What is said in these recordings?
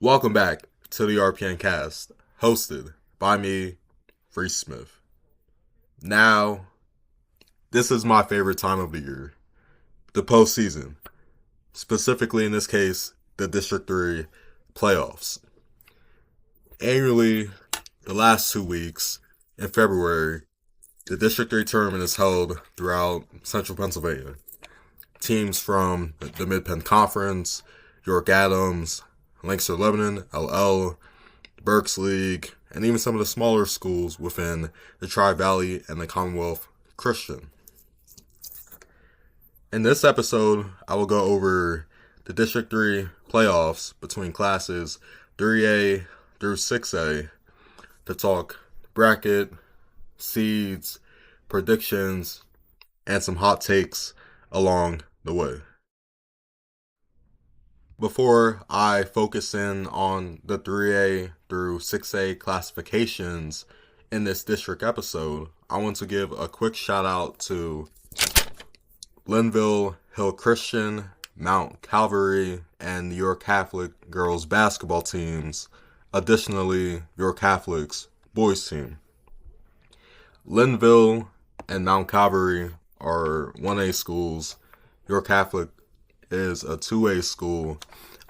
Welcome back to the RPNcast, hosted by me, Tyreese Smith. Now, this is my favorite time of the year, the postseason. Specifically, in this case, the District 3 playoffs. Annually, the last 2 weeks in February, the District 3 tournament is held throughout central Pennsylvania. Teams from the Mid-Penn Conference, York Adams, Lancaster Lebanon, LL, Berks League, and even some of the smaller schools within the Tri-Valley and the Commonwealth Christian. In this episode, I will go over the District 3 playoffs between classes 3A through 6A to talk bracket, seeds, predictions, and some hot takes along the way. Before I focus in on the 3A through 6A classifications in this district episode, I want to give a quick shout out to Linville Hill Christian, Mount Calvary, and the York Catholic girls basketball teams. Additionally, York Catholic's boys team. Linville and Mount Calvary are 1A schools. York Catholic is a 2A school.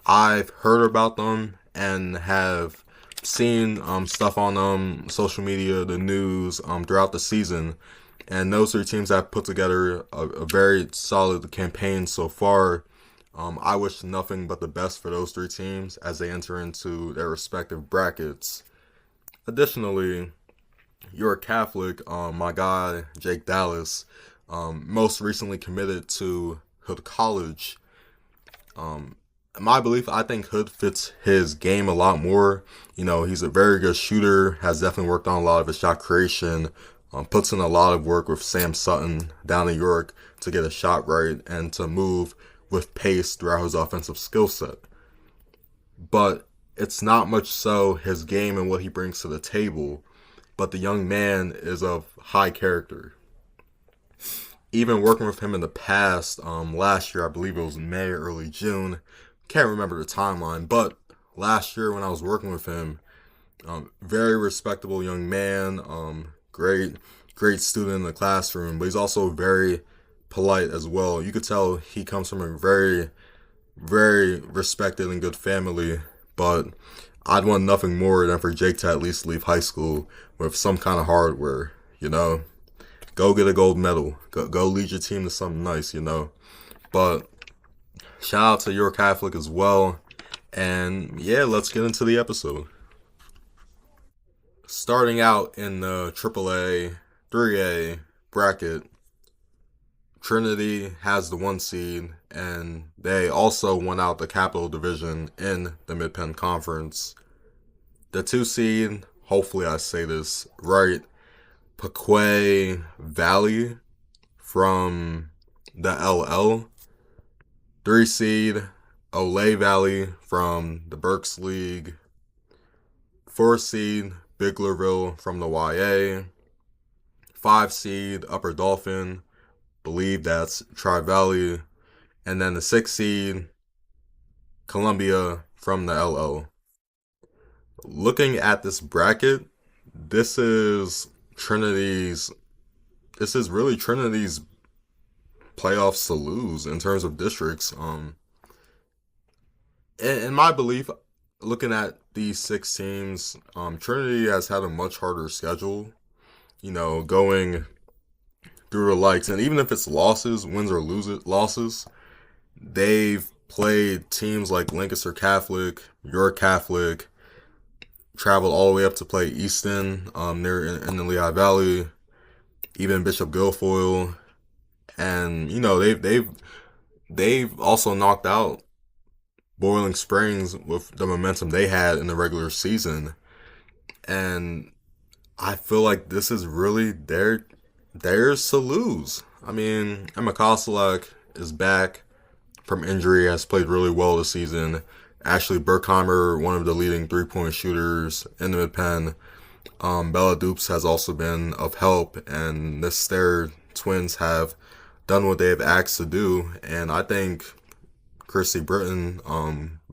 I've heard about them and have seen stuff on them, social media, the news throughout the season. And those three teams have put together a very solid campaign so far. I wish nothing but the best for those three teams as they enter into their respective brackets. Additionally, York Catholic, my guy Jake Dallas, most recently committed to Hood College. My belief, I think Hood fits his game a lot more. You know, he's a very good shooter, has definitely worked on a lot of his shot creation, puts in a lot of work with Sam Sutton down in York to get a shot right and to move with pace throughout his offensive skill set. But it's not much so his game and what he brings to the table, but the young man is of high character. Even working with him in the past, last year, I believe it was May or early June, can't remember the timeline, but last year when I was working with him, very respectable young man, great student in the classroom, but he's also very polite as well. You could tell he comes from a very, very respected and good family, but I'd want nothing more than for Jake to at least leave high school with some kind of hardware, you know? Go get a gold medal. Go lead your team to something nice, you know? But shout out to York Catholic as well. And yeah, let's get into the episode. Starting out in the AAA, 3A bracket, Trinity has the 1 seed, and they also won out the Capital Division in the Mid-Penn Conference. The 2 seed, hopefully I say this right, Pequea Valley from the LL. 3 seed, Olay Valley from the Berks League. 4 seed, Biglerville from the YA. 5 seed, Upper Dolphin, believe that's Tri-Valley. And then the 6 seed, Columbia from the LL. Looking at this bracket, this is really Trinity's playoffs to lose in terms of districts. In my belief, looking at these 6 teams, Trinity has had a much harder schedule, you know, going through the likes. And even if it's losses, wins or losses, they've played teams like Lancaster Catholic, York Catholic, traveled all the way up to play Easton, near in the Lehigh Valley, even Bishop Guilfoyle, and you know they've also knocked out Boiling Springs with the momentum they had in the regular season, and I feel like this is really theirs to lose. I mean, Emma Kostelak is back from injury, has played really well this season. Ashley Burkheimer, one of the leading 3-point shooters in the Mid-Penn. Bella Dupes has also been of help, and their twins have done what they have asked to do. And I think Chrissy Britton,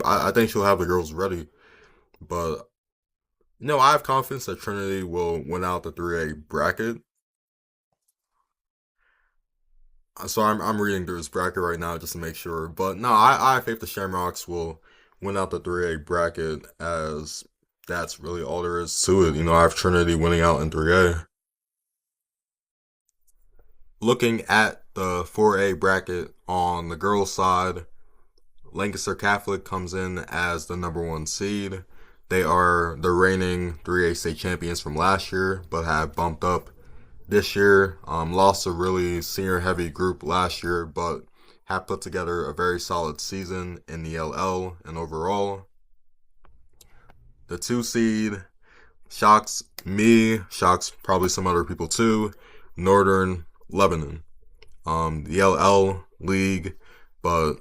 I think she'll have the girls ready But no, I have confidence that Trinity will win out the 3A bracket. So I'm reading through this bracket right now just to make sure. But no, I have faith the Shamrocks will win out the 3A bracket, as that's really all there is to it. I have Trinity winning out in 3A. Looking at the 4A bracket on the girls' side, Lancaster Catholic comes in as the number one seed. They are the reigning 3A state champions from last year, but have bumped up this year. Lost a really senior heavy group last year, but have put together a very solid season in the LL and overall. The 2 seed shocks me, shocks probably some other people too. Northern Lebanon. The LL league, but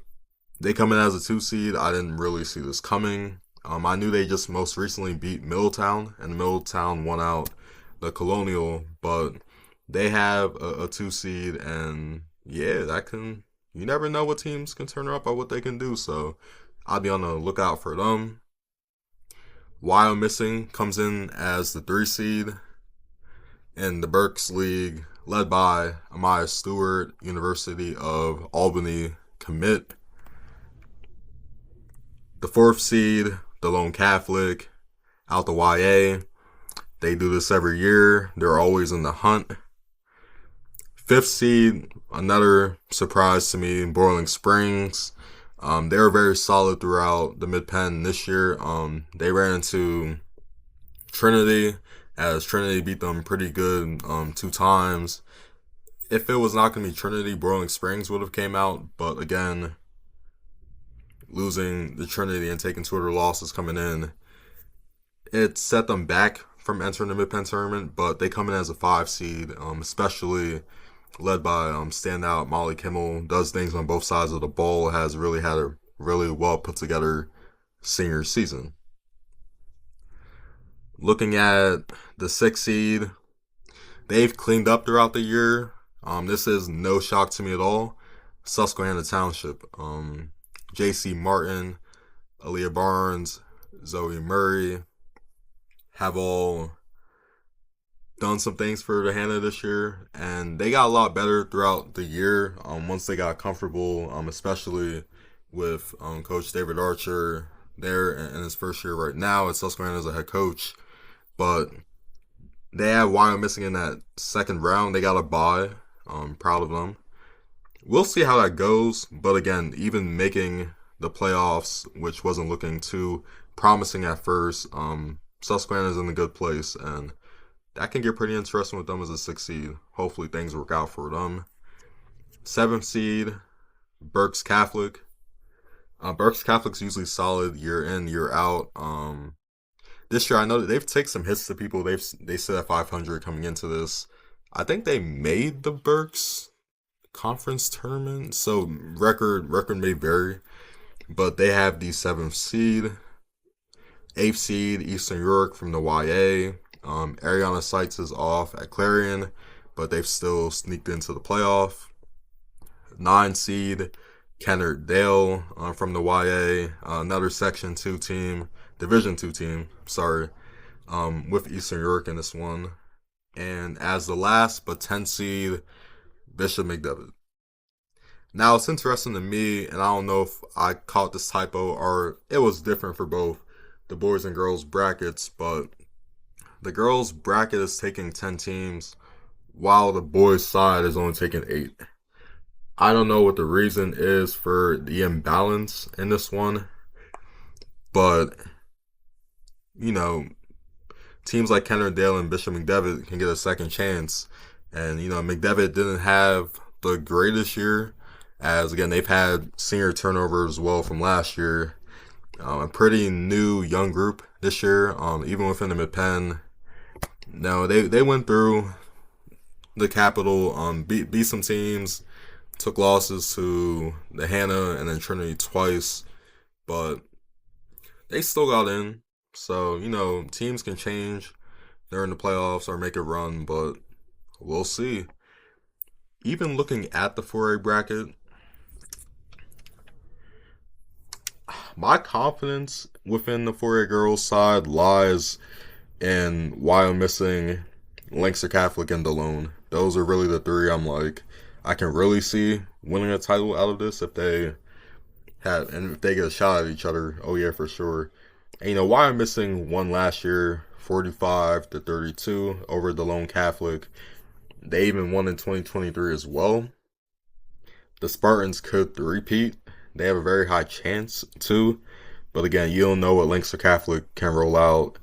they come in as a 2 seed. I didn't really see this coming. I knew they just most recently beat Middletown, and Middletown won out the Colonial, but they have a 2 seed, and yeah, you never know what teams can turn up or what they can do, so I'll be on the lookout for them. Wild Missing comes in as the 3 seed in the Berks League, led by Amaya Stewart, University of Albany commit. The 4th seed, the Lone Catholic, out the YA. They do this every year. They're always in the hunt. 5th seed, another surprise to me, Boiling Springs. They were very solid throughout the Mid-Penn this year. They ran into Trinity, as Trinity beat them pretty good 2 times. If it was not going to be Trinity, Boiling Springs would have came out, but again, losing the Trinity and taking 2 other losses coming in, it set them back from entering the Mid-Penn tournament, but they come in as a 5 seed, especially led by standout Molly Kimmel, does things on both sides of the ball, has really had a really well put together senior season. Looking at the 6 seed, they've cleaned up throughout the year. This is no shock to me at all. Susquehanna Township. J.C. Martin, Aaliyah Barnes, Zoe Murray have all done some things for the Hannah this year, and they got a lot better throughout the year once they got comfortable, especially with Coach David Archer there in his first year right now at Susquehanna as a head coach. But they have Wyoming missing in that second round. They got a bye. Proud of them. We'll see how that goes, but again, even making the playoffs, which wasn't looking too promising at first, Susquehanna's in a good place, and that can get pretty interesting with them as a 6 seed. Hopefully things work out for them. 7th seed, Berks Catholic. Berks Catholic's usually solid year in, year out. This year I know that they've taken some hits to people. They sit at 500 coming into this. I think they made the Berks conference tournament, so record may vary, but they have the 7th seed. 8th seed, Eastern York from the YA. Ariana Seitz is off at Clarion, but they've still sneaked into the playoff. 9 seed, Kennard Dale from the YA, another Section 2 team, Division 2 team, with Eastern York in this one. And as the last but 10 seed, Bishop McDevitt. Now, it's interesting to me, and I don't know if I caught this typo or it was different for both the boys and girls brackets, but the girls bracket is taking 10 teams while the boys side is only taking 8. I don't know what the reason is for the imbalance in this one, but teams like Kennardale and Bishop McDevitt can get a second chance. And, McDevitt didn't have the greatest year, as, again, they've had senior turnover as well from last year. A pretty new young group this year, even within the Mid-Penn. No, they went through the Capital, beat some teams, took losses to the Hannah and then Trinity twice, but they still got in. So, teams can change during the playoffs or make a run, but we'll see. Even looking at the 4A bracket, my confidence within the 4A girls side lies in why I'm missing Lancaster Catholic and DeLone. Those are really the three I'm like, I can really see winning a title out of this if they and if they get a shot at each other. Oh yeah, for sure. And why I'm missing one last year, 45-32 over DeLone Catholic. They even won in 2023 as well. The Spartans could repeat. They have a very high chance to. But again, you don't know what Lancaster Catholic can roll out.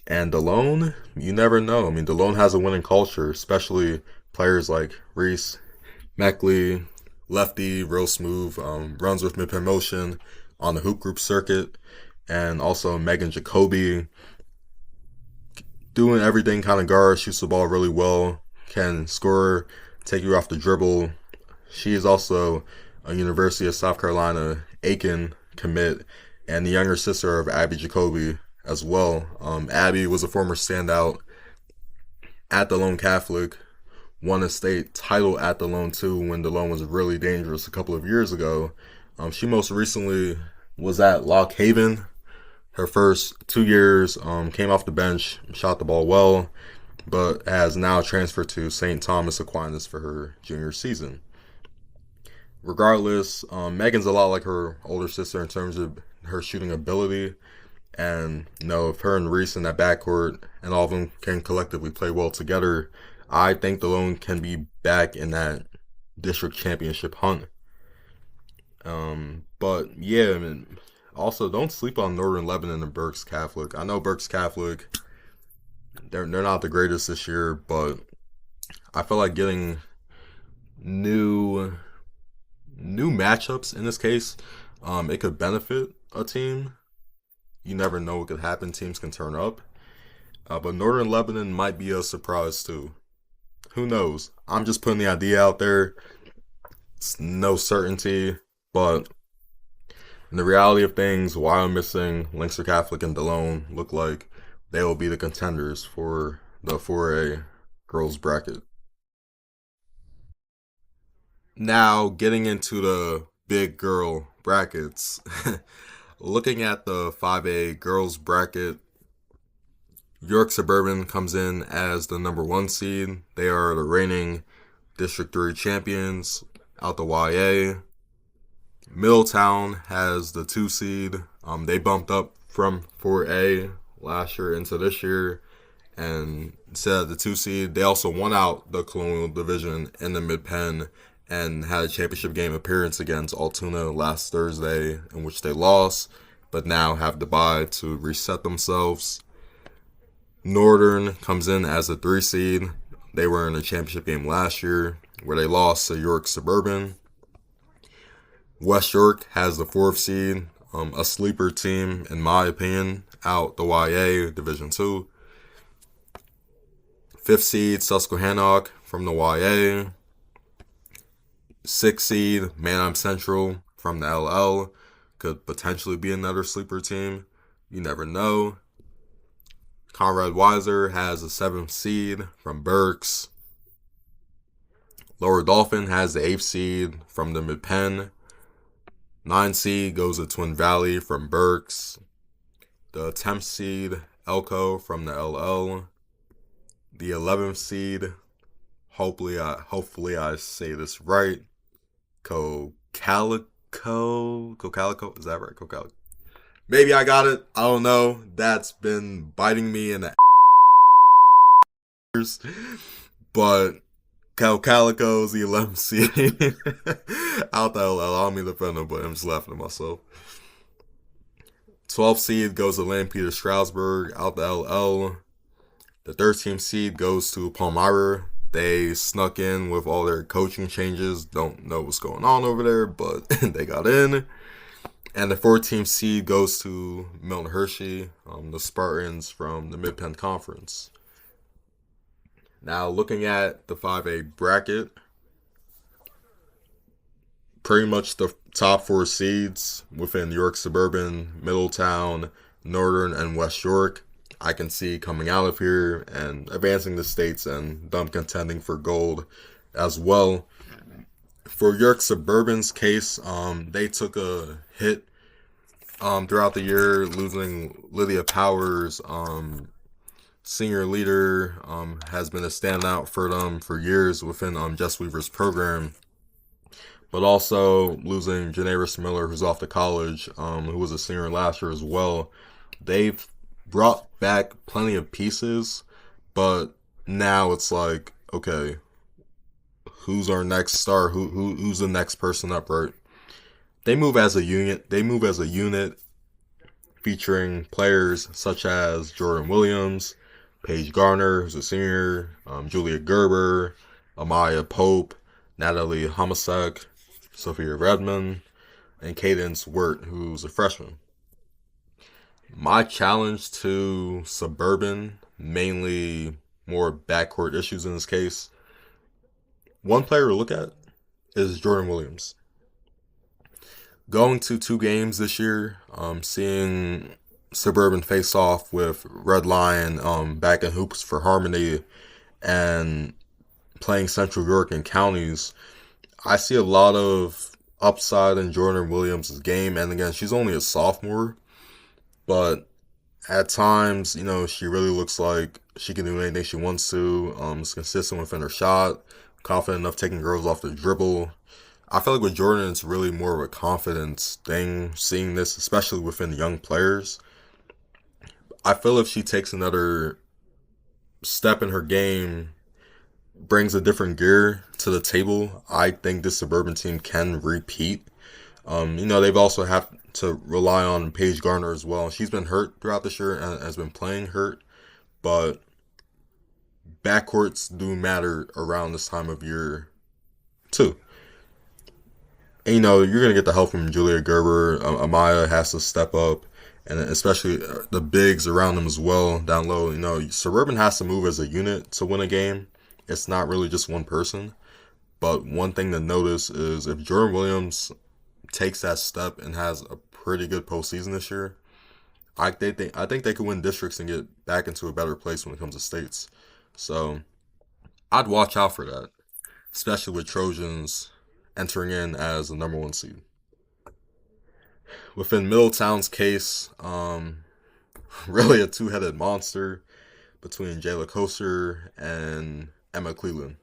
And DeLone, you never know. I mean, DeLone has a winning culture, especially players like Reese, Meckley, lefty, real smooth, runs with mid motion on the hoop group circuit. And also Megan Jacoby, doing everything kind of guard, shoots the ball really well, can score, take you off the dribble. She is also a University of South Carolina Aiken commit and the younger sister of Abby Jacoby as well. Abby was a former standout at DeLone Catholic, won a state title at DeLone too when DeLone was really dangerous a couple of years ago. She most recently was at Lock Haven. Her first 2 years, came off the bench, shot the ball well, but has now transferred to St. Thomas Aquinas for her junior season. Regardless, Megan's a lot like her older sister in terms of her shooting ability. And, if her and Reese in that backcourt and all of them can collectively play well together, I think DeLone can be back in that district championship hunt. But, yeah, I mean, also don't sleep on Northern Lebanon and Berks Catholic. I know Berks Catholic, they're not the greatest this year, but I feel like getting new matchups in this case, it could benefit a team. You never know what could happen. Teams can turn up. But Northern Lebanon might be a surprise too. Who knows? I'm just putting the idea out there. It's no certainty. But in the reality of things, why I'm missing Lancaster Catholic and DeLone look like they will be the contenders for the 4A girls bracket. Now, getting into the big girl brackets. Looking at the 5A girls bracket, York Suburban comes in as the number 1 seed. They are the reigning District 3 champions out the YA. Middletown has the 2 seed. They bumped up from 4A last year into this year. And instead of the 2 seed, they also won out the Colonial Division in the Mid-Penn and had a championship game appearance against Altoona last Thursday, in which they lost, but now have the bye to reset themselves. Northern comes in as a 3 seed. They were in a championship game last year, where they lost to York Suburban. West York has the 4th seed, a sleeper team, in my opinion, out the YA Division 2. 5th seed, Susquehannock from the YA. 6th seed, Manheim Central from the LL. Could potentially be another sleeper team. You never know. Conrad Weiser has a 7th seed from Berks. Lower Dolphin has the 8th seed from the Mid-Penn. 9th seed goes to Twin Valley from Berks. The 10th seed, Elko from the LL. The 11th seed, hopefully I say this right, Cocalico, is that right? Cocalico. Maybe I got it. I don't know. That's been biting me in the ears. But Cocalico's the 11th seed out the LL. I don't mean to offend them, but I'm just laughing at myself. 12th seed goes to Land Peter Stroudsburg out the LL. The 13th seed goes to Palmyra. They snuck in with all their coaching changes. Don't know what's going on over there, but they got in. And the 14th seed goes to Milton Hershey, the Spartans from the Mid-Penn Conference. Now, looking at the 5A bracket, pretty much the top 4 seeds within York Suburban, Middletown, Northern, and West York, I can see coming out of here and advancing the states and them contending for gold as well. For York Suburban's case, they took a hit Throughout the year, losing Lydia Powers, senior leader, has been a standout for them for years within Jess Weaver's program. But also losing Janaris Miller, who's off to college, who was a senior last year as well. They've brought back plenty of pieces, but now it's like, okay, who's our next star? Who's the next person up? Right? They move as a unit. They move as a unit, featuring players such as Jordan Williams, Paige Garner, who's a senior, Julia Gerber, Amaya Pope, Natalie Homosek, Sophia Redmond, and Cadence Wirt, who's a freshman. My challenge to Suburban, mainly more backcourt issues in this case, one player to look at is Jordan Williams. Going to 2 games this year, seeing Suburban face off with Red Lion back in hoops for Harmony and playing Central York and counties, I see a lot of upside in Jordan Williams' game. And again, she's only a sophomore, but at times, she really looks like she can do anything she wants to. Is consistent within her shot, confident enough taking girls off the dribble. I feel like with Jordan, it's really more of a confidence thing, seeing this, especially within young players. I feel if she takes another step in her game, brings a different gear to the table, I think this Suburban team can repeat. They've also have to rely on Paige Garner as well. She's been hurt throughout this year and has been playing hurt, but backcourts do matter around this time of year too. And, you're going to get the help from Julia Gerber. Amaya has to step up, and especially the bigs around them as well, down low. Suburban has to move as a unit to win a game. It's not really just one person. But one thing to notice is if Jordan Williams takes that step and has a pretty good postseason this year, I think they could win districts and get back into a better place when it comes to states. So I'd watch out for that, especially with Trojans entering in as the number 1 seed. Within Middletown's case, really a two-headed monster between Jayla Koster and Emma Cleveland.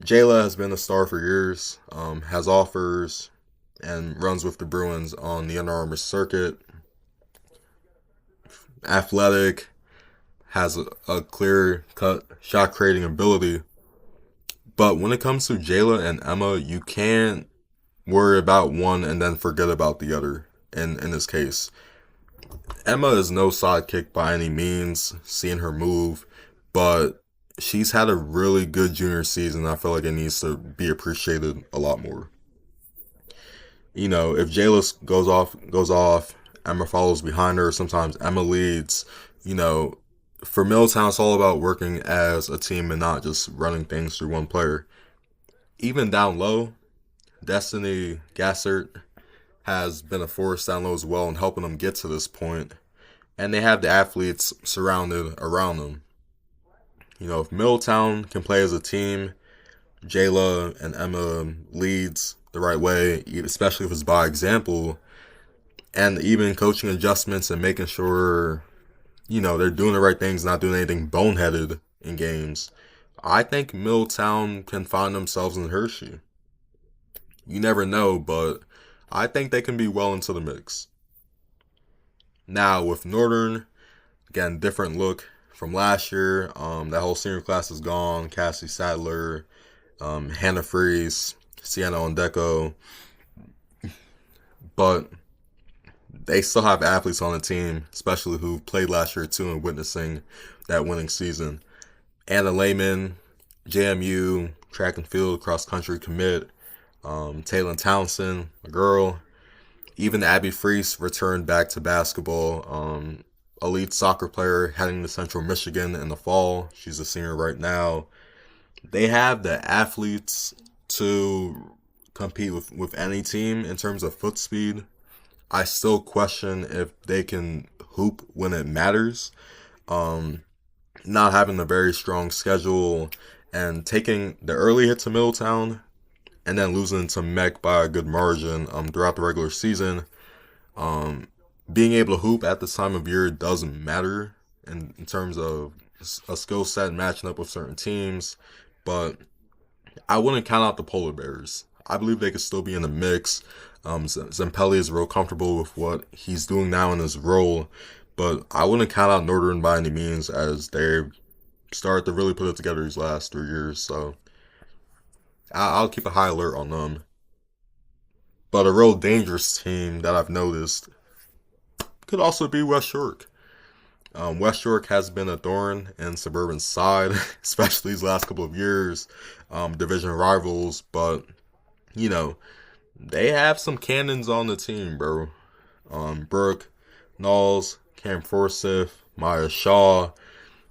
Jayla has been a star for years, has offers, and runs with the Bruins on the Under Armour circuit. Athletic, has a clear-cut shot-creating ability. But when it comes to Jayla and Emma, you can't worry about one and then forget about the other in this case. Emma is no sidekick by any means, seeing her move, but she's had a really good junior season. I feel like it needs to be appreciated a lot more. If Jayla goes off, Emma follows behind her. Sometimes Emma leads. For Middletown, it's all about working as a team and not just running things through one player. Even down low, Destiny Gassert has been a force down low as well in helping them get to this point. And they have the athletes surrounded around them. If Middletown can play as a team, Jayla and Emma leads the right way, especially if it's by example, and even coaching adjustments and making sure they're doing the right things, not doing anything boneheaded in games. I think Middletown can find themselves in Hershey. You never know, but I think they can be well into the mix. Now, with Northern, again, different look from last year. That whole senior class is gone. Cassie Sadler, Hannah Freeze, Sienna Ondeco. But they still have athletes on the team, especially who played last year too and witnessing that winning season. Anna Lehman, JMU, track and field, cross country commit. Taylor Townsend, a girl. Even Abby Freese returned back to basketball. Elite soccer player heading to Central Michigan in the fall. She's a senior right now. They have the athletes to compete with any team in terms of foot speed. I still question if they can hoop when it matters. Not having a very strong schedule and taking the early hit to Middletown and then losing to Mech by a good margin throughout the regular season. Um, Being able to hoop at this time of year doesn't matter in terms of a skill set matching up with certain teams, but I wouldn't count out the Polar Bears. I believe they could still be in the mix. Zempelli is real comfortable with what he's doing now in his role, but I wouldn't count out Northern by any means as they've started to really put it together these last 3 years. So I'll keep a high alert on them. But a real dangerous team that I've noticed could also be West York. West York has been a thorn in Suburban's side, especially these last couple of years. Division rivals, but you know they have some cannons on the team, bro. Brooke, Knowles, Cam Forsyth, Maya Shaw.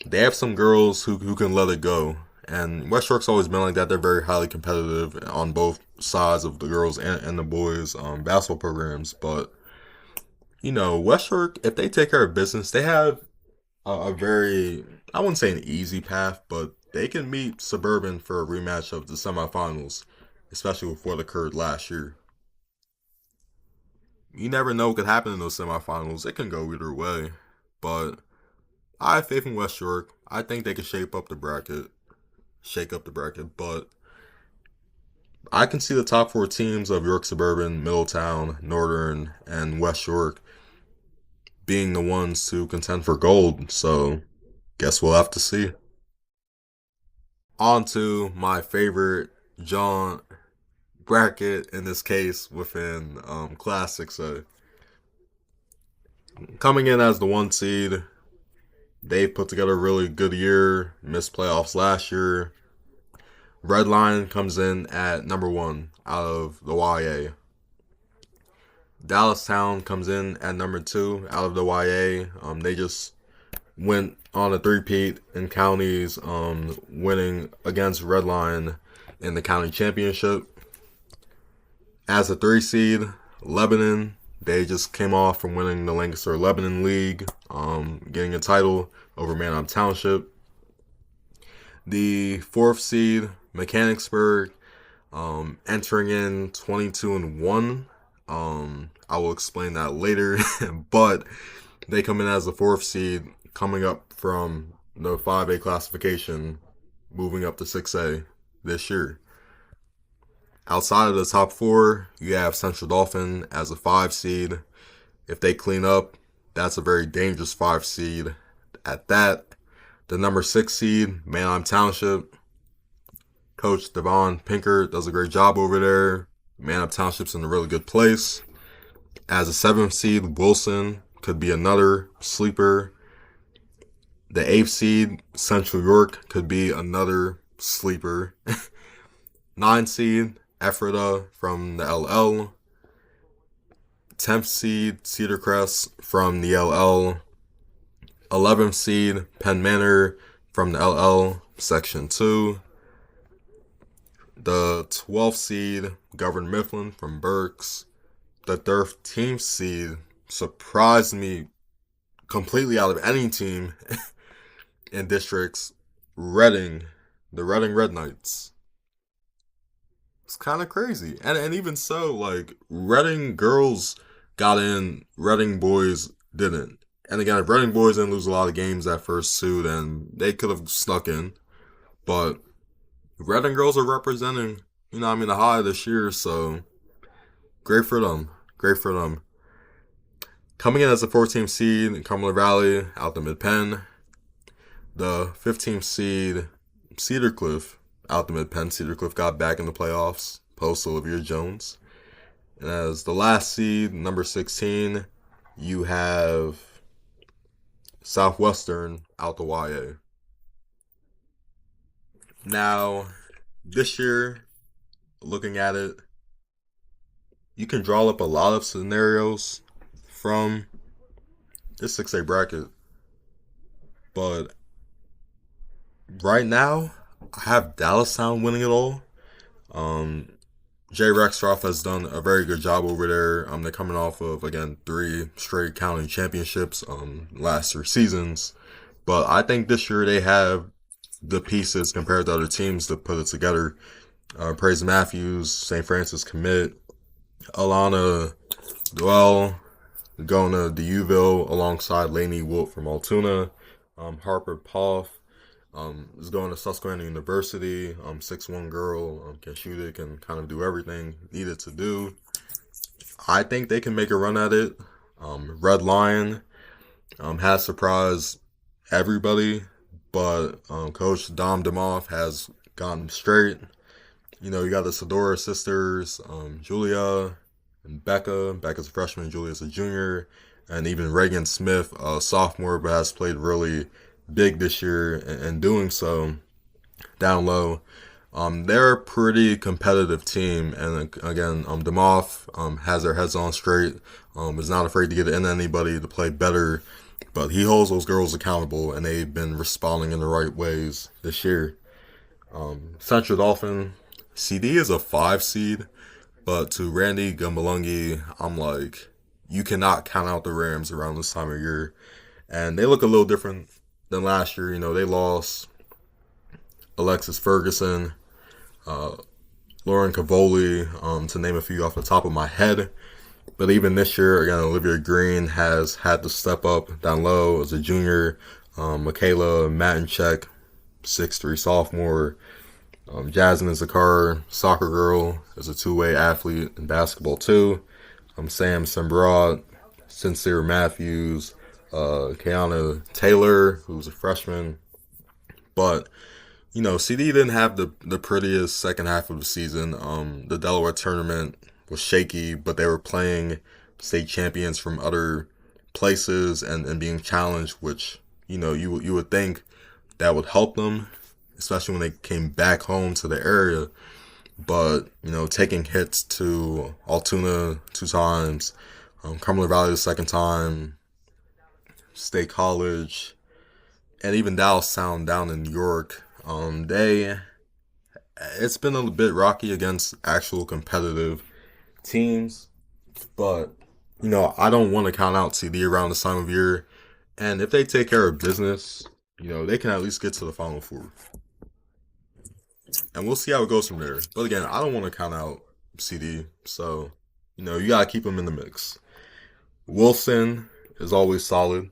They have some girls who can let it go. And West York's always been like that. They're very highly competitive on both sides of the girls and the boys basketball programs. But West York, if they take care of business, they have a very, I wouldn't say an easy path, but they can meet Suburban for a rematch of the semifinals, especially with what occurred last year. You never know what could happen in those semifinals. It can go either way. But I have faith in West York. I think they can shake up the bracket, but I can see the top four teams of York Suburban, Middletown, Northern, and West York being the ones to contend for gold. So, guess we'll have to see. On to my favorite John bracket in this case within Classic. So, coming in as the one seed, they put together a really good year, missed playoffs last year. Red Line comes in at number one out of the YA. Dallastown comes in at number two out of the YA. They just went on a three-peat in counties, winning against Red Line in the county championship. As a 3 seed, Lebanon, they just came off from winning the Lancaster Lebanon League, getting a title over Manheim Township. The 4th seed, Mechanicsburg, entering in 22-1. I will explain that later, but they come in as the 4th seed, coming up from the 5A classification, moving up to 6A this year. Outside of the top 4, you have Central Dauphin as a 5 seed. If they clean up, that's a very dangerous 5 seed. At that, the number 6 seed, Manheim Township. Coach Devon Pinker does a great job over there. Manheim Township's in a really good place. As a 7th seed, Wilson could be another sleeper. The 8th seed, Central York, could be another sleeper. 9th seed, Ephrata from the LL. 10th seed, Cedar Crest from the LL. 11th seed, Penn Manor from the LL, Section 2. The 12th seed, Governor Mifflin from Berks. The 13th seed surprised me completely out of any team in districts. Reading, the Reading Red Knights. It's kind of crazy. And even so, like, Reading girls got in, Reading boys didn't. And again, if Reading boys didn't lose a lot of games that first two, then they could have snuck in. But Reading girls are representing, the high this year, so great for them. Great for them. Coming in as a 14th seed in Cumberland Valley, out the Mid-Penn. The 15th seed, Cedar Cliff, out the Mid-Penn. Cedar Cliff got back in the playoffs, post Olivia Jones. And as the last seed, number 16, you have Southwestern, out the YA. Now, this year, looking at it, you can draw up a lot of scenarios from this 6A bracket. But right now, I have Dallastown winning it all. Jay Rexroth has done a very good job over there. They're coming off of, again, 3 straight county championships last 3 seasons. But I think this year they have the pieces compared to other teams to put it together. Praise Matthews, St. Francis commit. Alana Dwell going to DUville alongside Lainey Wolf from Altoona. Harper Poff is going to Susquehanna University. 6'1" girl, can shoot it, can kind of do everything needed to do. I think they can make a run at it. Red Lion has surprised everybody, but Coach Dom Demoff has gotten straight. You got the Sadora sisters, Julia and Becca. Becca's a freshman, Julia's a junior, and even Reagan Smith, a sophomore, but has played really big this year and doing so down low. They're a pretty competitive team, and again, Demoff has their heads on straight. Is not afraid to get in anybody to play better, but he holds those girls accountable, and they've been responding in the right ways this year. Central Dolphin, CD is a 5 seed, but to Randy Gumbalungi, I'm like, you cannot count out the Rams around this time of year, and they look a little different than last year. They lost Alexis Ferguson, Lauren Cavoli, to name a few off the top of my head. But even this year, again, Olivia Green has had to step up down low as a junior. Michaela Matinchek, 6'3" sophomore. Jasmine Zakar, soccer girl, is a two-way athlete in basketball too. Sam Sembrot, Sincere Matthews, Kiana Taylor, who's a freshman. But CD didn't have the prettiest second half of the season. The Delaware tournament was shaky, but they were playing state champions from other places and being challenged, which you would think that would help them, especially when they came back home to the area. But taking hits to Altoona 2 times, Cumberland Valley the second time, State College, and even Dallas Sound down in New York. It's been a bit rocky against actual competitive teams, but I don't want to count out CD around this time of year. And if they take care of business, they can at least get to the Final Four. And we'll see how it goes from there. But again, I don't want to count out CD, so you gotta keep them in the mix. Wilson is always solid.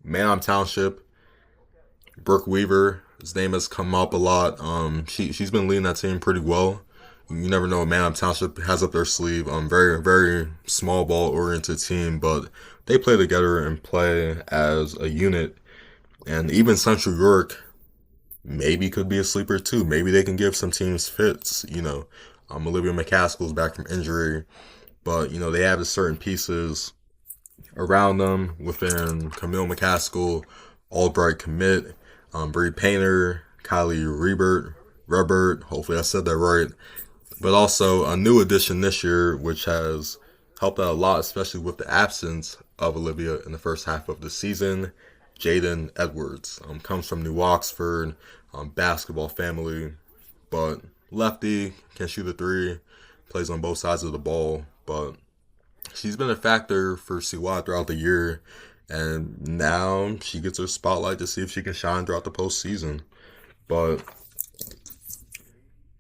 Manheim Township, Brooke Weaver, his name has come up a lot. She's been leading that team pretty well. You never know what Manheim Township has up their sleeve. Very, very small ball oriented team, but they play together and play as a unit. And even Central York maybe could be a sleeper too. Maybe they can give some teams fits. Olivia McCaskill's back from injury, but they have the certain pieces around them within Camille McCaskill, Albright commit, Bree Painter, Kylie Rebert, hopefully I said that right. But also a new addition this year, which has helped out a lot, especially with the absence of Olivia in the first half of the season. Jaden Edwards comes from New Oxford, basketball family, but lefty, can shoot a 3, plays on both sides of the ball. But she's been a factor for CY throughout the year, and now she gets her spotlight to see if she can shine throughout the postseason. But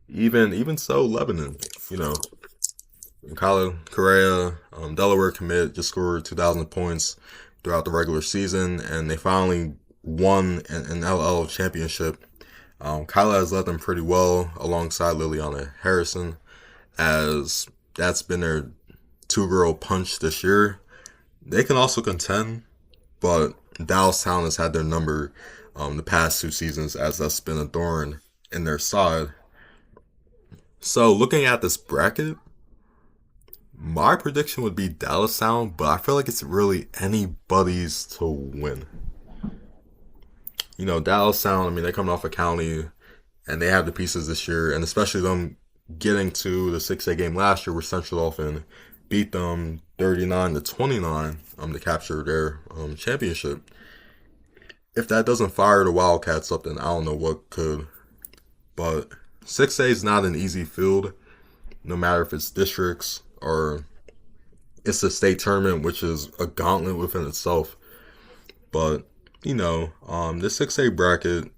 even so, Lebanon, Kyla Correa, Delaware commit, just scored 2,000 points throughout the regular season, and they finally won an LL championship. Kyla has led them pretty well alongside Liliana Harrison, as that's been their 2-girl punch this year. They can also contend, but Dallas Town has had their number the past 2 seasons, as that's been a thorn in their side. So looking at this bracket, my prediction would be Dallas Sound, but I feel like it's really anybody's to win. Dallas Sound, they're coming off a county, and they have the pieces this year, and especially them getting to the 6A game last year where Central Dolphin beat them 39-29 to capture their championship. If that doesn't fire the Wildcats up, then I don't know what could. But 6A is not an easy field, no matter if it's districts or it's a state tournament, which is a gauntlet within itself. But, the 6A bracket,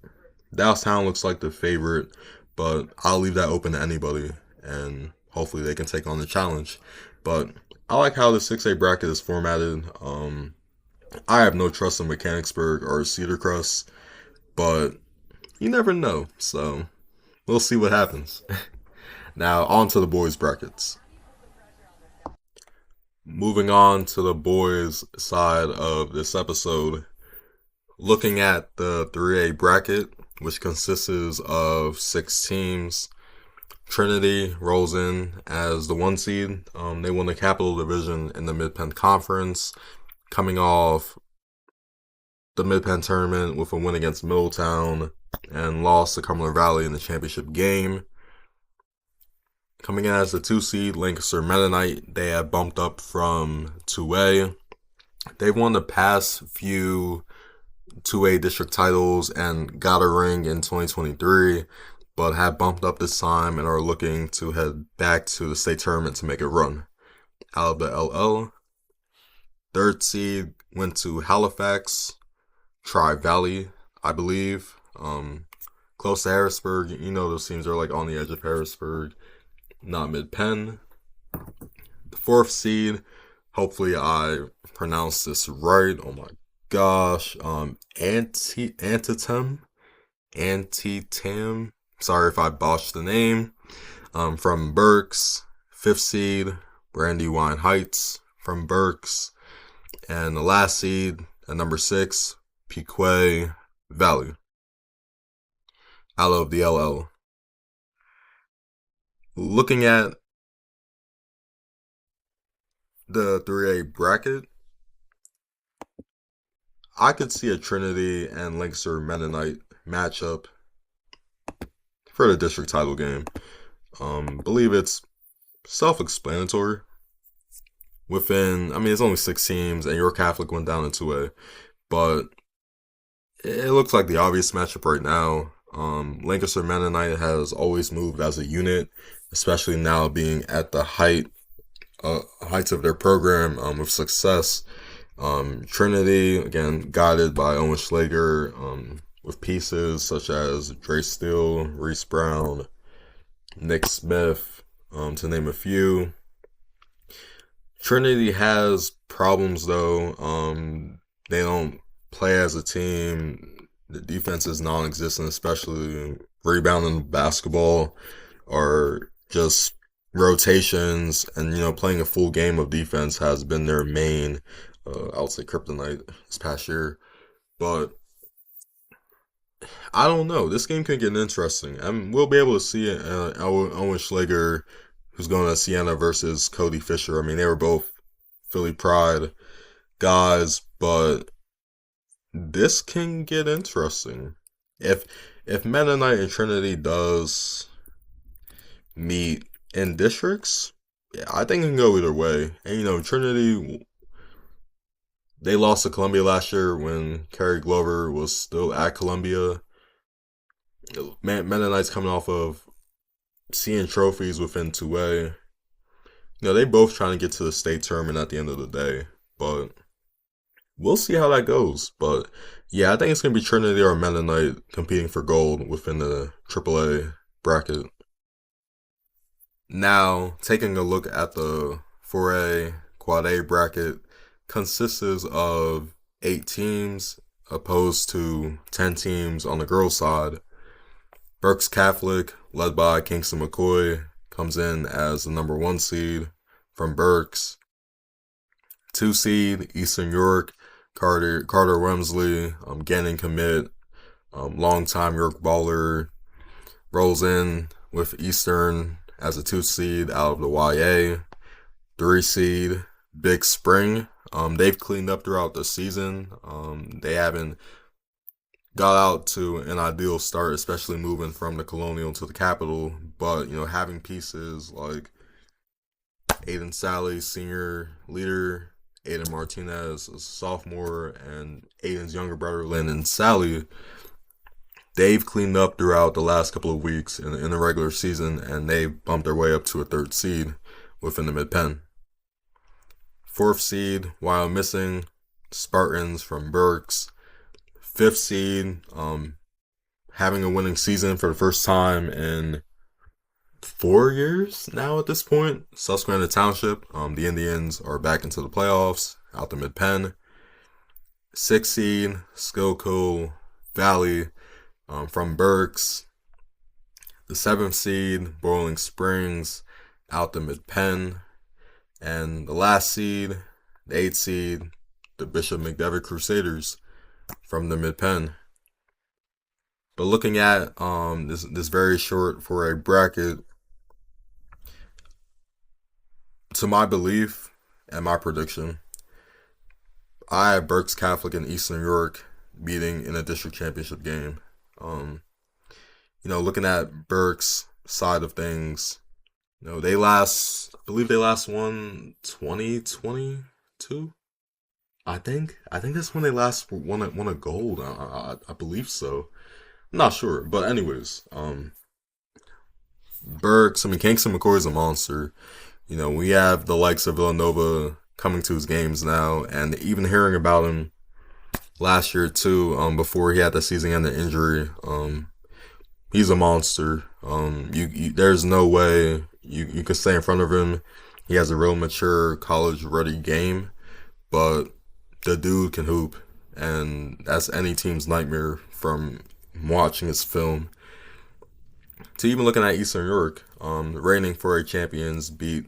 Dallas Town looks like the favorite, but I'll leave that open to anybody, and hopefully they can take on the challenge. But I like how the 6A bracket is formatted. I have no trust in Mechanicsburg or Cedar Crest, but you never know, so we'll see what happens. Now, on to the boys' brackets. Moving on to the boys' side of this episode, looking at the 3A bracket, which consists of 6 teams. Trinity rolls in as the 1 seed. They won the Capital Division in the Mid-Penn Conference, coming off the Mid-Penn tournament with a win against Middletown and lost to Cumberland Valley in the championship game. Coming in as the 2 seed, Lancaster Mennonite, they have bumped up from 2A. They've won the past few 2A district titles and got a ring in 2023, but have bumped up this time and are looking to head back to the state tournament to make a run. Out of the LL, 3rd seed went to Halifax, Tri-Valley, I believe. Close to Harrisburg. You know those teams are like on the edge of Harrisburg, not Mid-Penn. The 4th seed, hopefully I pronounced this right. Oh my gosh. Antietam. Sorry if I botched the name. From Berks. 5th seed, Brandywine Heights from Berks. And the last seed, at number 6, Pequea Valley, out of the LL. Looking at the 3A bracket, I could see a Trinity and Lancaster Mennonite matchup for the district title game. Believe it's self-explanatory. It's only 6 teams, and York Catholic went down in 2A, but it looks like the obvious matchup right now. Lancaster Mennonite has always moved as a unit, especially now being at the heights of their program with success. Trinity, again, guided by Owen Schlager, with pieces such as Dre Steele, Reese Brown, Nick Smith, to name a few. Trinity has problems though. They don't play as a team. The defense is non-existent, especially rebounding basketball or just rotations. And, playing a full game of defense has been their main, I would say, kryptonite this past year. But I don't know. This game could get interesting. And we'll be able to see it. Owen Schlager, who's going to Siena versus Cody Fisher. They were both Philly Pride guys, but this can get interesting. If Mennonite and Trinity does meet in districts, yeah, I think it can go either way. And Trinity, they lost to Columbia last year when Kerry Glover was still at Columbia. Mennonite's coming off of seeing trophies within 2A. They both trying to get to the state tournament at the end of the day, but we'll see how that goes. But yeah, I think it's going to be Trinity or Mennonite competing for gold within the AAA bracket. Now, taking a look at the 4A Quad A bracket, consists of 8 teams opposed to 10 teams on the girls' side. Berks Catholic, led by Kingston McCoy, comes in as the number 1 seed from Berks. 2 seed, Eastern York, Carter Wemsley, Gannon commit, longtime York baller, rolls in with Eastern as a 2 seed out of the YA. 3 seed, Big Spring. They've cleaned up throughout the season. They haven't got out to an ideal start, especially moving from the Colonial to the Capital. But, having pieces like Aiden Sally, senior leader, Aiden Martinez, a sophomore, and Aiden's younger brother, Landon Sally, they've cleaned up throughout the last couple of weeks in the regular season, and they've bumped their way up to a 3rd seed within the Mid-Penn. 4th seed, while missing, Spartans from Berks. 5th seed, having a winning season for the first time in 4 years now at this point. Susquehanna Township, the Indians are back into the playoffs out the mid-pen. 6 seed, Schuylkill Valley from Berks. The 7th seed, Boiling Springs out the mid-pen. And the last seed, the 8th seed, the Bishop McDevitt Crusaders from the mid-pen. But looking at this very short for a bracket, to my belief and my prediction, I have Berks Catholic and Eastern York meeting in a district championship game. Looking at Berks' side of things, I believe they last won 2022. I think that's when they last won a gold. I believe so. I'm not sure, but anyways, Berks. Kingston McCoy is a monster. We have the likes of Villanova coming to his games now, and even hearing about him last year too, before he had the season-ending injury. He's a monster. There's no way you can stay in front of him. He has a real mature, college-ready game, but the dude can hoop, and that's any team's nightmare from watching his film. To even looking at Eastern York, the reigning 4A champions beat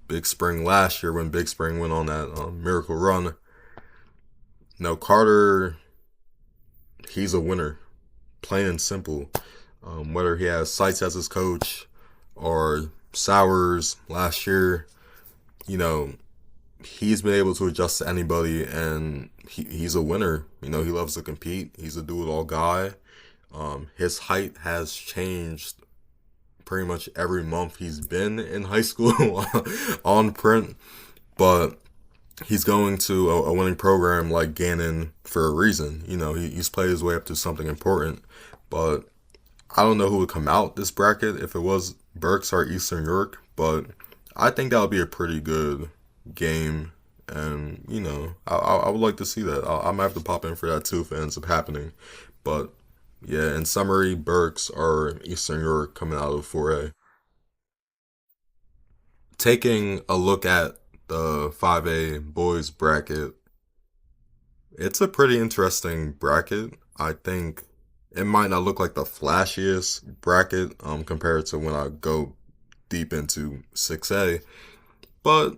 Big Spring last year when Big Spring went on that miracle run. Carter, he's a winner, plain and simple. Whether he has Seitz as his coach or Sowers last year, he's been able to adjust to anybody, and he's a winner. He loves to compete. He's a do-it-all guy. His height has changed pretty much every month he's been in high school on print, but he's going to a winning program like Gannon for a reason. He's played his way up to something important, but I don't know who would come out this bracket if it was Berks or Eastern York, but I think that would be a pretty good game, and I would like to see that. I might have to pop in for that too if it ends up happening, but yeah, in summary, Berks or Eastern York coming out of 4A. Taking a look at the 5A boys bracket, it's a pretty interesting bracket. I think it might not look like the flashiest bracket compared to when I go deep into 6A, but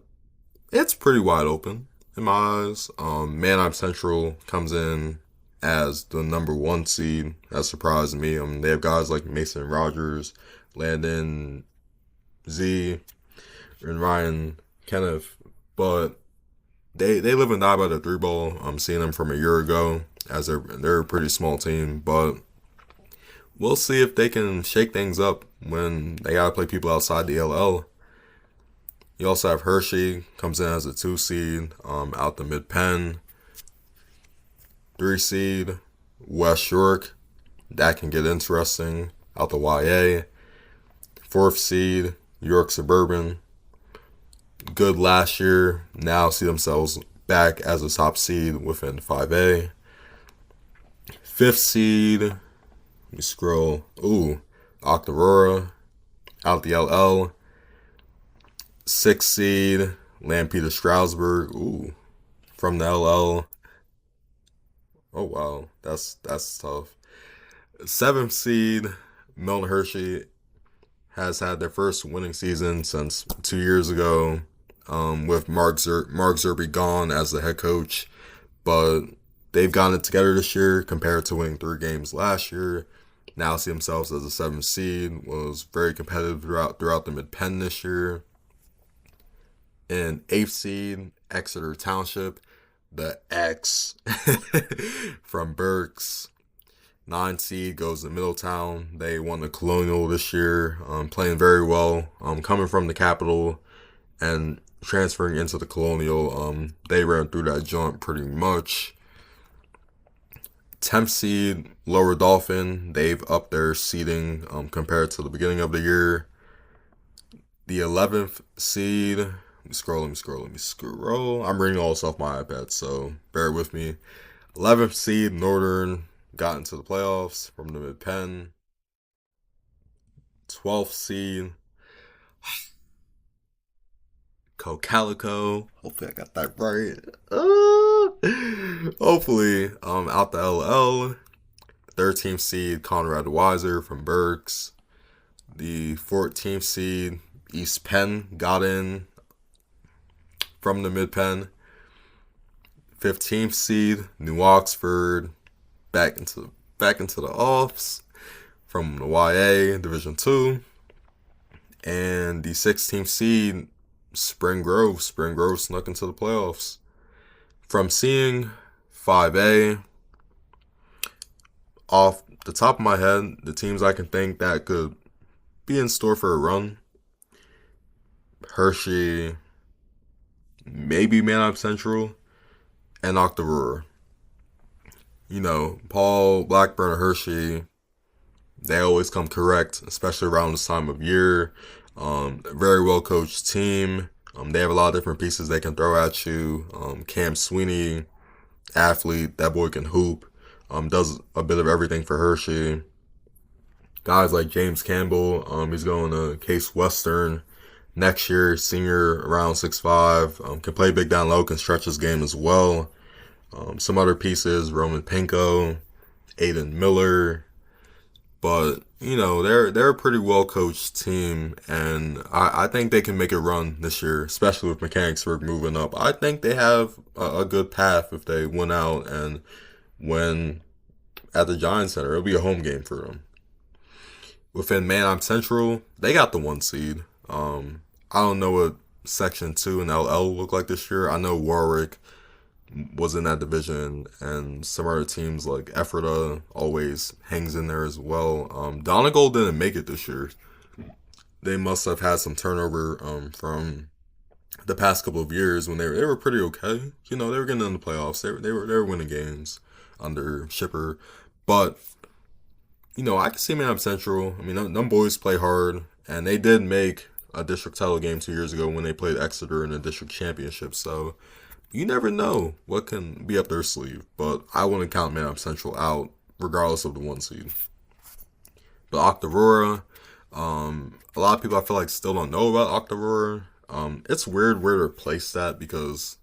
it's pretty wide open in my eyes. Manheim Central comes in as the number 1 seed. That surprised me. They have guys like Mason Rogers, Landon Z, and Ryan Kenneth, but they live and die by the 3 ball. I'm seeing them from a year ago, as they're a pretty small team, but we'll see if they can shake things up when they gotta play people outside the LL. You also have Hershey comes in as a 2 seed, out the mid-pen. 3 seed, West York. That can get interesting out the YA. 4th seed, York Suburban. Good last year. Now see themselves back as a top seed within 5A. 5th seed, let me scroll. Octorara out the LL. 6th seed, Lampeter Stroudsburg. From the LL. Oh wow, that's tough. 7th seed, Milton Hershey has had their first winning season since 2 years ago, with Mark Zerby gone as the head coach, but they've gotten it together this year compared to winning 3 games last year. Now see themselves as a 7th seed. Was very competitive throughout the mid-pen this year. And 8th seed, Exeter Township, the X from Berks. 9th seed goes to Middletown. They won the Colonial this year, playing very well. Coming from the capital and transferring into the Colonial, they ran through that joint pretty much. 10th seed, Lower Dolphin. They've upped their seeding compared to the beginning of the year. The 11th seed, let me scroll. I'm reading all this off my iPad, so bear with me. 11th seed, Northern. got into the playoffs from the mid-pen. 12th seed, Calico. Hopefully I got that right. Hopefully, out the LL. 13th seed, Conrad Weiser from Berks. The 14th seed, East Penn, got in from the mid-pen. 15th seed, New Oxford, back into the offs from the YA Division 2. And the 16th seed, Spring Grove snuck into the playoffs. From seeing 5A, off the top of my head, the teams I can think that could be in store for a run: Hershey, maybe Manheim Central, and Octorara. Paul, Blackburn, and Hershey, they always come correct, especially around this time of year. Very well coached team. They have a lot of different pieces they can throw at you. Cam Sweeney, athlete, that boy can hoop. Does a bit of everything for Hershey. Guys like James Campbell, he's going to Case Western next year, senior, around 6'5", can play big down low, can stretch his game as well. Some other pieces, Roman Pinko, Aiden Miller. But, they're a pretty well-coached team, and I think they can make a run this year, especially with Mechanicsburg moving up. I think they have a good path if they win out and win at the Giant Center. It'll be a home game for them. Within Manheim Central, they got the 1 seed. I don't know what Section 2 and LL look like this year. I know Warwick was in that division, and some other teams like Ephrata always hangs in there as well. Donegal didn't make it this year. They must have had some turnover from the past couple of years when they were pretty okay. They were getting in the playoffs. They were winning games under Shipper, but I can see Manheim Central. I mean, them boys play hard, and they did make a district title game 2 years ago when they played Exeter in the district championship. So you never know what can be up their sleeve, but I wouldn't count Manheim Central out, regardless of the 1 seed. But Octorara, a lot of people I feel like still don't know about Octorara. It's weird where they're placed at because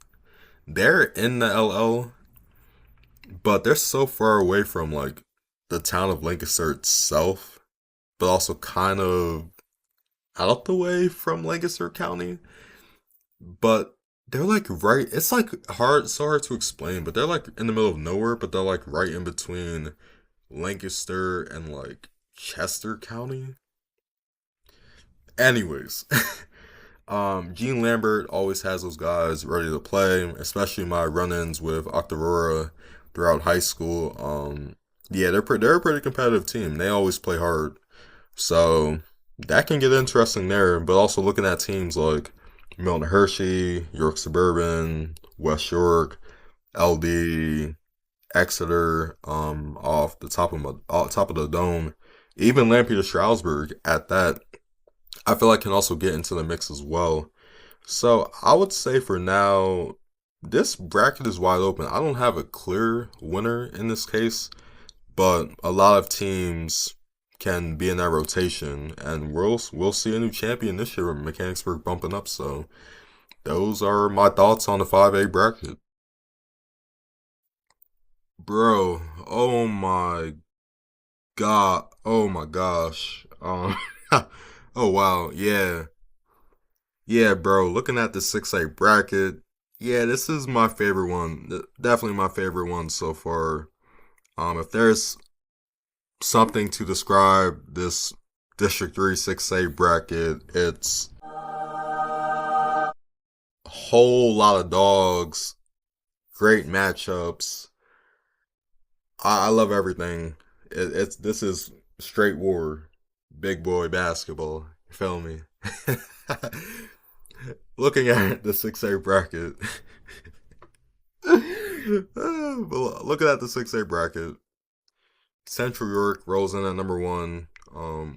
they're in the LL, but they're so far away from like the town of Lancaster itself, but also kind of out the way from Lancaster County. But they're like right, it's like so hard to explain, but they're like in the middle of nowhere, but they're like right in between Lancaster and like Chester County. Anyways, Gene Lambert always has those guys ready to play, especially my run-ins with Octorara throughout high school. Yeah, they're a pretty competitive team. They always play hard. So that can get interesting there, but also looking at teams like Milton Hershey, York Suburban, West York, LD, Exeter, off the top of the dome, even Lampeter Stroudsburg at that, I feel like can also get into the mix as well. So I would say for now, this bracket is wide open. I don't have a clear winner in this case, but a lot of teams can be in that rotation, and we'll see a new champion this year with Mechanicsburg bumping up. So those are my thoughts on the 5A bracket. Bro, oh my god, oh my gosh. Oh wow, yeah, bro. Looking at the 6A bracket, yeah, this is my favorite one. Definitely my favorite one so far. If there's something to describe this District 3 6A bracket, it's a whole lot of dogs, great matchups. I love everything. This is straight war, big boy basketball. You feel me? Looking at the 6A bracket, looking at the 6A bracket, Central York rolls in at number 1.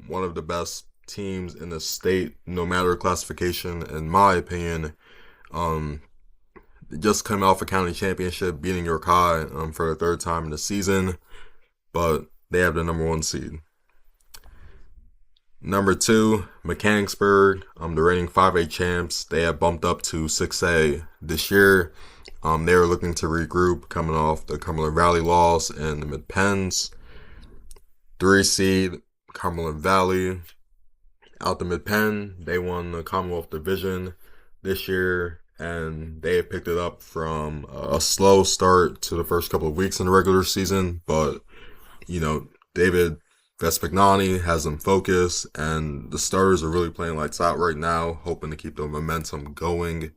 One of the best teams in the state, no matter classification, in my opinion. Just came off a county championship, beating York High for the 3rd time in the season. but they have the number 1 seed. Number 2, Mechanicsburg, the reigning 5A champs. They have bumped up to 6A this year. They were looking to regroup coming off the Cumberland Valley loss and the Mid-Penns. 3 seed, Cumberland Valley. Out the Mid-Penn, they won the Commonwealth Division this year, and they have picked it up from a slow start to the first couple of weeks in the regular season. But, David Vespignani has them focused, and the starters are really playing lights out right now, hoping to keep the momentum going.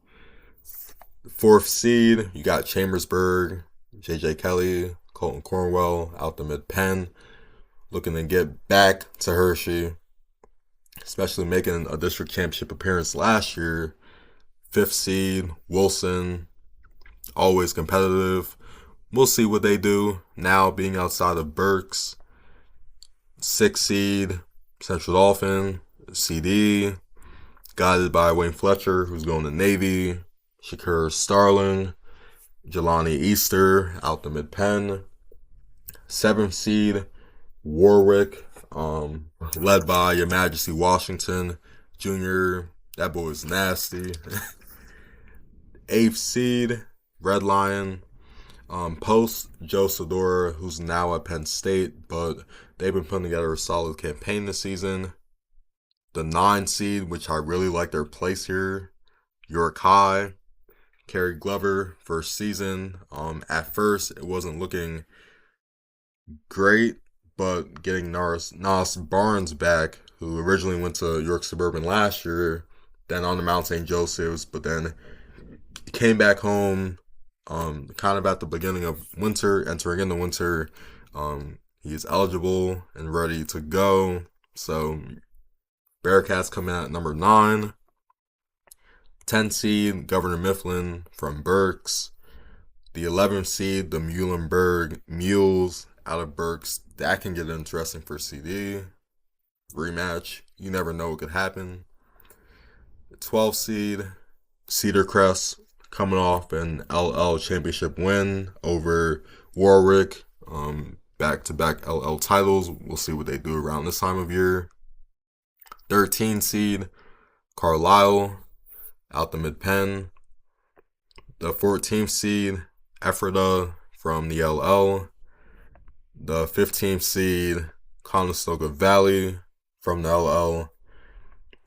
4th seed, you got Chambersburg, J.J. Kelly, Colton Cornwell out the Mid-Penn, looking to get back to Hershey, especially making a district championship appearance last year. 5th seed, Wilson, always competitive. We'll see what they do now being outside of Berks. 6th seed, Central Dauphin, CD, guided by Wayne Fletcher, who's going to Navy. Shakur Starling, Jelani Easter out the Mid-Penn. 7th seed, Warwick, led by Your Majesty Washington Jr. That boy is nasty. 8th seed, Red Lion, post Joe Sedora, who's now at Penn State, but they've been putting together a solid campaign this season. The 9 seed, which I really like their place here, York High, Kerry Glover, first season. At first, it wasn't looking great, but getting Nas Barnes back, who originally went to York Suburban last year, then on to Mount St. Joseph's, but then came back home kind of at the beginning of winter, entering into winter. He is eligible and ready to go. So Bearcats coming out at number 9. 10 seed, Governor Mifflin from Berks. The 11th seed, the Muhlenberg Mules out of Berks. That can get interesting for CD. Rematch. You never know what could happen. The 12th seed, Cedar Crest, coming off an LL championship win over Warwick. Back-to-back LL titles. We'll see what they do around this time of year. 13 seed, Carlisle, out the Mid-Penn. The 14th seed, Ephrata from the LL. The 15th seed, Conestoga Valley from the LL.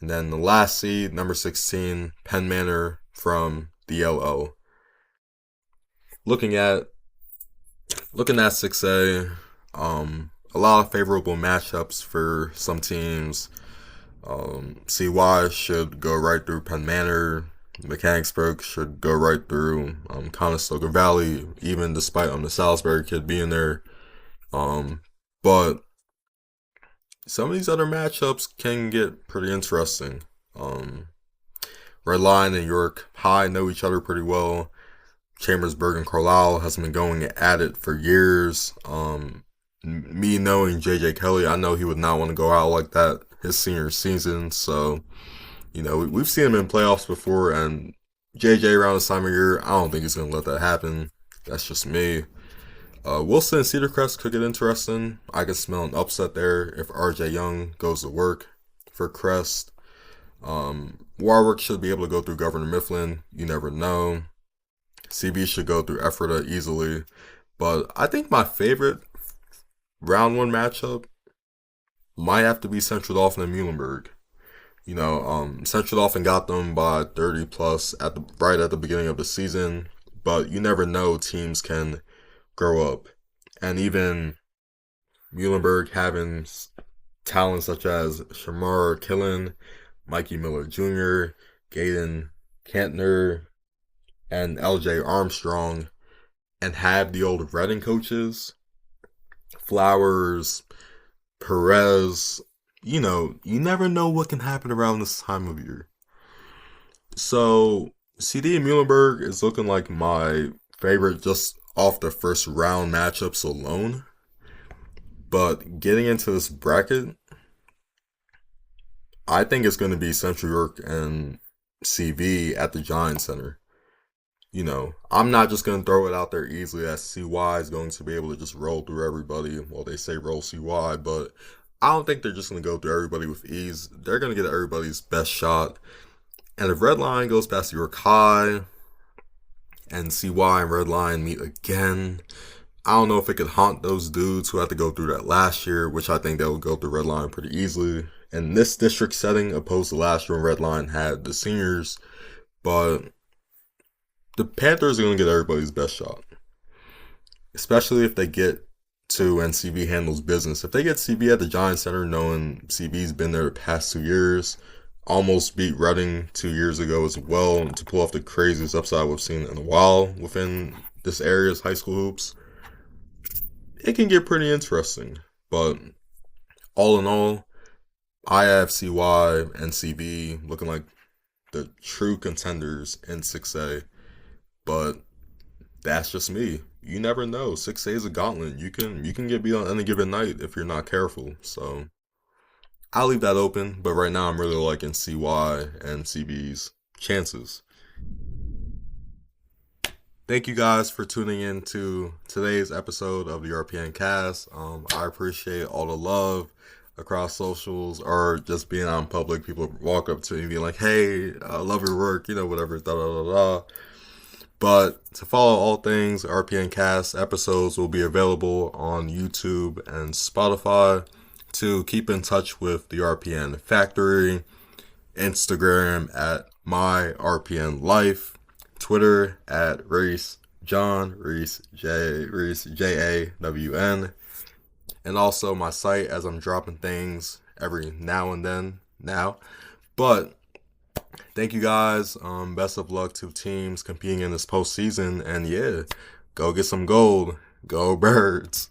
And then the last seed, number 16, Penn Manor from the LL. Looking at 6A, a lot of favorable matchups for some teams. CY should go right through Penn Manor. Mechanicsburg should go right through Conestoga Valley, even despite the Salisbury kid being there. But some of these other matchups can get pretty interesting. Red Lion and York High know each other pretty well. Chambersburg and Carlisle has been going at it for years. Me knowing J.J. Kelly, I know he would not want to go out like that his senior season. So, we've seen him in playoffs before, and J.J. around this time of year, I don't think he's going to let that happen. That's just me. Wilson and Cedar Crest could get interesting. I can smell an upset there if R.J. Young goes to work for Crest. Warwick should be able to go through Governor Mifflin. You never know. CB should go through Ephrata easily. But I think my favorite round 1 matchup might have to be Central Dauphin and Muhlenberg. Central Dauphin got them by 30 plus right at the beginning of the season. But you never know, teams can grow up. And even Muhlenberg having talent such as Shamar Killen, Mikey Miller Jr., Gaden Kantner, and LJ Armstrong, and have the old Reading coaches, Flowers, Perez. You never know what can happen around this time of year. So, CD and Muhlenberg is looking like my favorite just off the first round matchups alone. But getting into this bracket, I think it's going to be Central York and CV at the Giant Center. I'm not just going to throw it out there easily that CY is going to be able to just roll through everybody. Well, they say roll CY, but I don't think they're just going to go through everybody with ease. They're going to get everybody's best shot. And if Redline goes past York High and CY and Redline meet again, I don't know if it could haunt those dudes who had to go through that last year, which I think they'll go through Redline pretty easily. In this district setting, opposed to last year when Redline had the seniors, but the Panthers are going to get everybody's best shot, especially if they get to and CB handles business. If they get CB at the Giant Center, knowing CB's been there the past 2 years, almost beat Reading 2 years ago as well to pull off the craziest upside we've seen in a while within this area's high school hoops, it can get pretty interesting. But all in all, I have CY and CB looking like the true contenders in 6A. But that's just me. You never know. 6A is a gauntlet. You can get beat on any given night if you're not careful. So I'll leave that open. But right now I'm really liking CY and CB's chances. Thank you guys for tuning in to today's episode of the RPNcast. I appreciate all the love across socials or just being out in public. People walk up to me and be like, hey, I love your work, whatever, da da da da. But to follow all things RPNcast, episodes will be available on YouTube and Spotify. To keep in touch with the RPN Factory, Instagram at MyRPNLife, Twitter at Reese John, Reese Jawn, and also my site as I'm dropping things every now and then now. But thank you guys. Best of luck to teams competing in this postseason. And yeah, go get some gold. Go Birds.